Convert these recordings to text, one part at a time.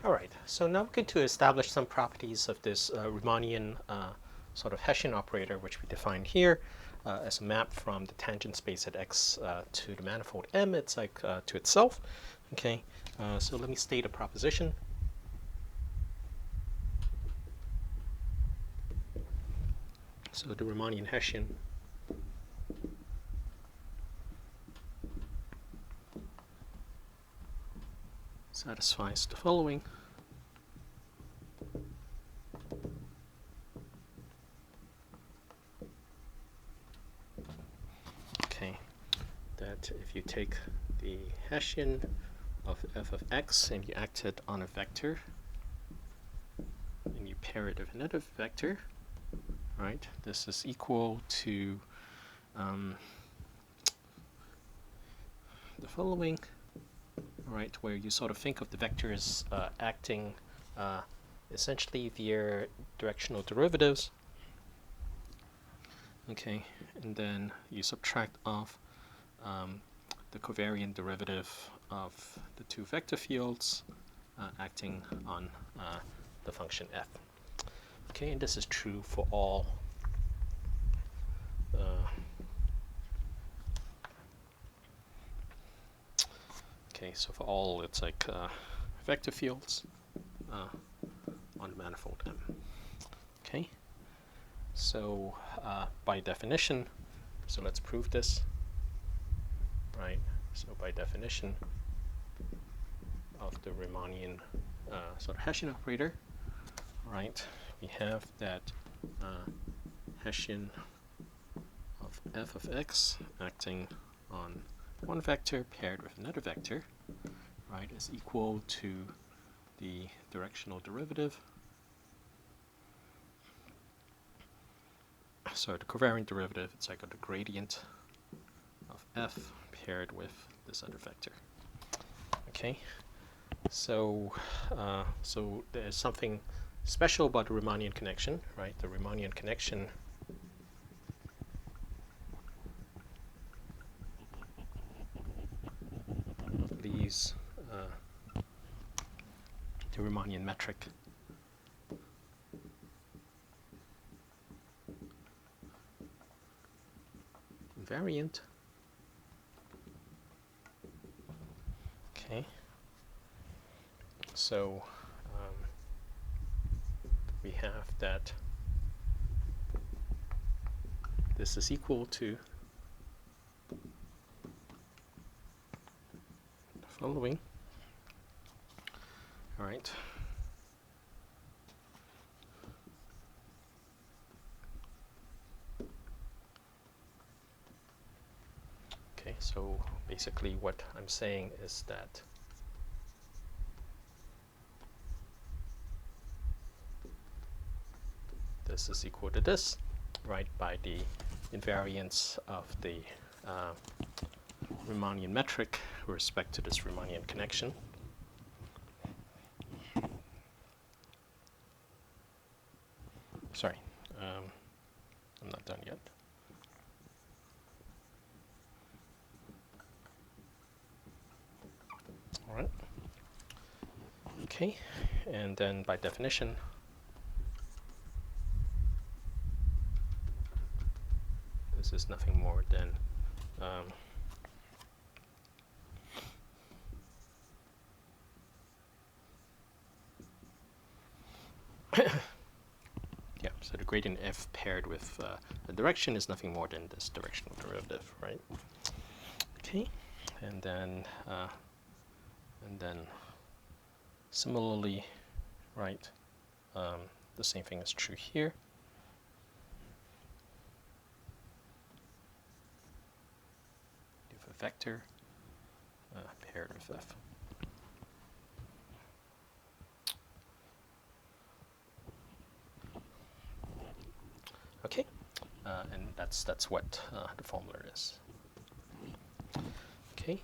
All right, so now we're going to establish some properties of this Riemannian sort of Hessian operator, which we defined here as a map from the tangent space at x to the manifold M. It's like to itself. Okay, so let me state a proposition. So the Riemannian Hessian satisfies the following. Okay, that if you take the Hessian of f of x and you act it on a vector and you pair it with another vector, right, this is equal to the following, right, where you sort of think of the vectors acting essentially via directional derivatives. Okay, and then you subtract off the covariant derivative of the two vector fields acting on the function f. Okay, and this is true for all okay, so for all it's like vector fields on the manifold M. Okay, so by definition, so let's prove this, right? So by definition of the Riemannian sort of Hessian operator, right, we have that Hessian of f of x acting on one vector paired with another vector, right, is equal to the directional derivative. So the covariant derivative, it's like the gradient of f paired with this other vector. Okay, so so there's something special about the Riemannian connection, right? The Riemannian connection leaves the Riemannian metric invariant. Okay, so we have that this is equal to the following. All right. Okay, so basically what I'm saying is that this is equal to this, right, by the invariance of the Riemannian metric with respect to this Riemannian connection. Sorry, I'm not done yet. All right. Okay, and then by definition, this is nothing more than yeah, so the gradient f paired with the direction is nothing more than this directional derivative, right? Okay, and then similarly, right, the same thing is true here. You have a vector paired with f. Okay, and that's what the formula is. Okay.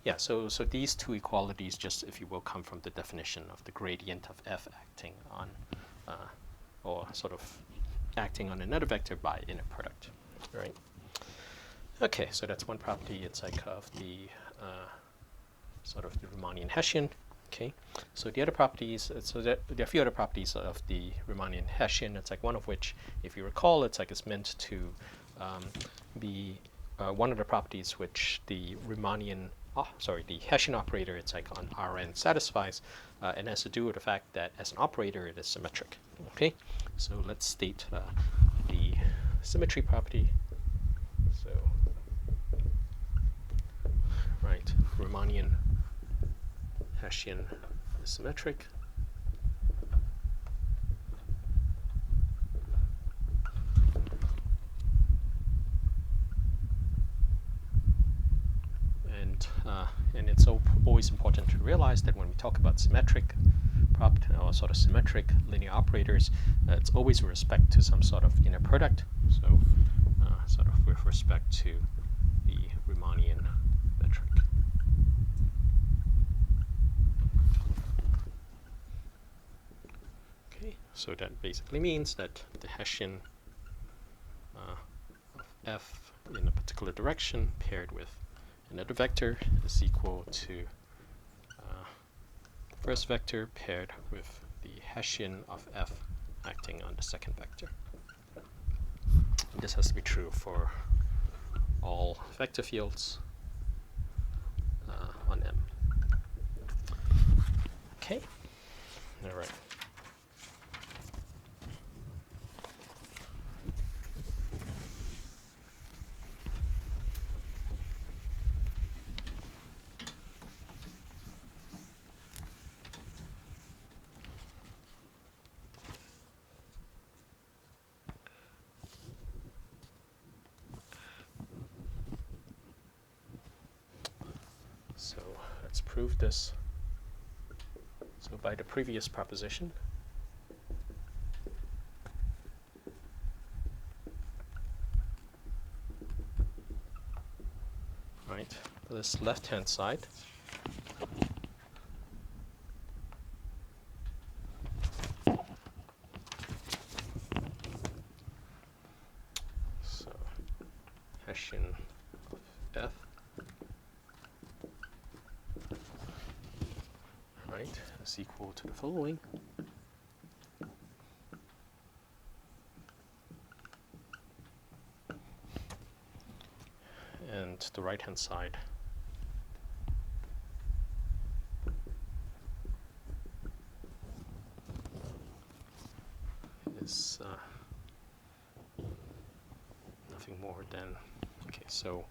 Yeah, so these two equalities, just if you will, come from the definition of the gradient of f acting on, or sort of acting on another vector by inner product, right? Okay, so that's one property. It's like of the sort of the Riemannian Hessian. Okay, so the other properties, so there are a few other properties of the Riemannian Hessian. It's like one of which, if you recall, it's like it's meant to be one of the properties which the the Hessian operator, it's like on Rn satisfies, and has to do with the fact that as an operator it is symmetric. Okay, so let's state the symmetry property. So, right, Riemannian Hessian is symmetric. And it's always important to realize that when we talk about symmetric or sort of symmetric linear operators, it's always with respect to some sort of inner product. So sort of with respect to the Riemannian metric. Okay, so that basically means that the Hessian of f in a particular direction paired with another vector is equal to the first vector paired with the Hessian of f acting on the second vector. And this has to be true for all vector fields on M. Okay, all right. So let's prove this. So by the previous proposition, right, this left-hand side so Hessian of f, right, is equal to the following. And the right-hand side is nothing more than, okay, so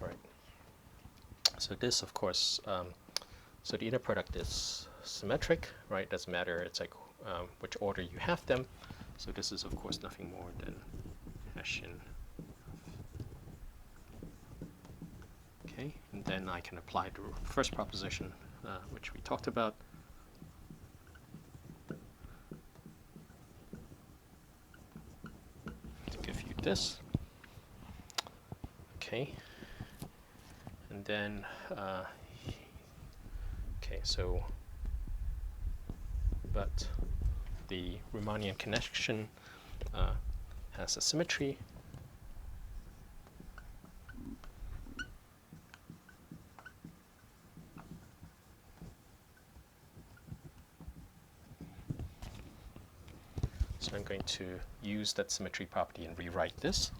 right. So this, of course, so the inner product is symmetric, right? Doesn't matter. It's like which order you have them. So this is, of course, nothing more than Hessian. Okay, and then I can apply the first proposition, which we talked about. To give you this. Okay, and then okay, so but the Riemannian connection has a symmetry. So I'm going to use that symmetry property and rewrite this.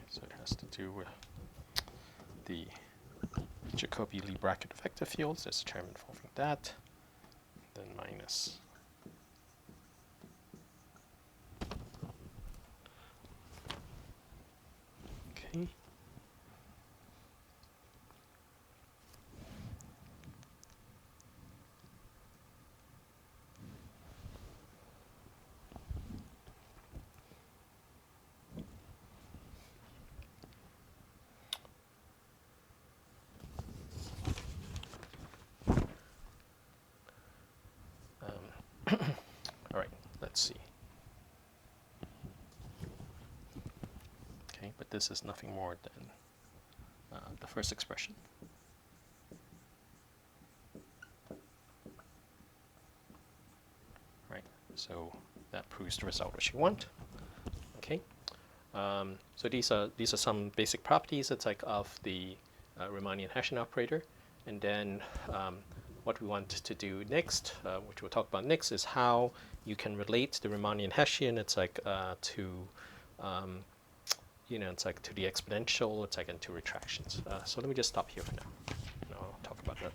So it has to do with the Jacobi-Lie bracket vector fields. There's a term involving that. Then minus okay. All right, let's see. this is nothing more than the first expression. Right, so that proves the result which you want. Okay, so these are some basic properties. It's like of the Riemannian Hessian operator, and then what we want to do next, which we'll talk about next, is how you can relate the Riemannian Hessian. It's like to it's like to the exponential. It's like into retractions. So let me just stop here for now, and I'll talk about that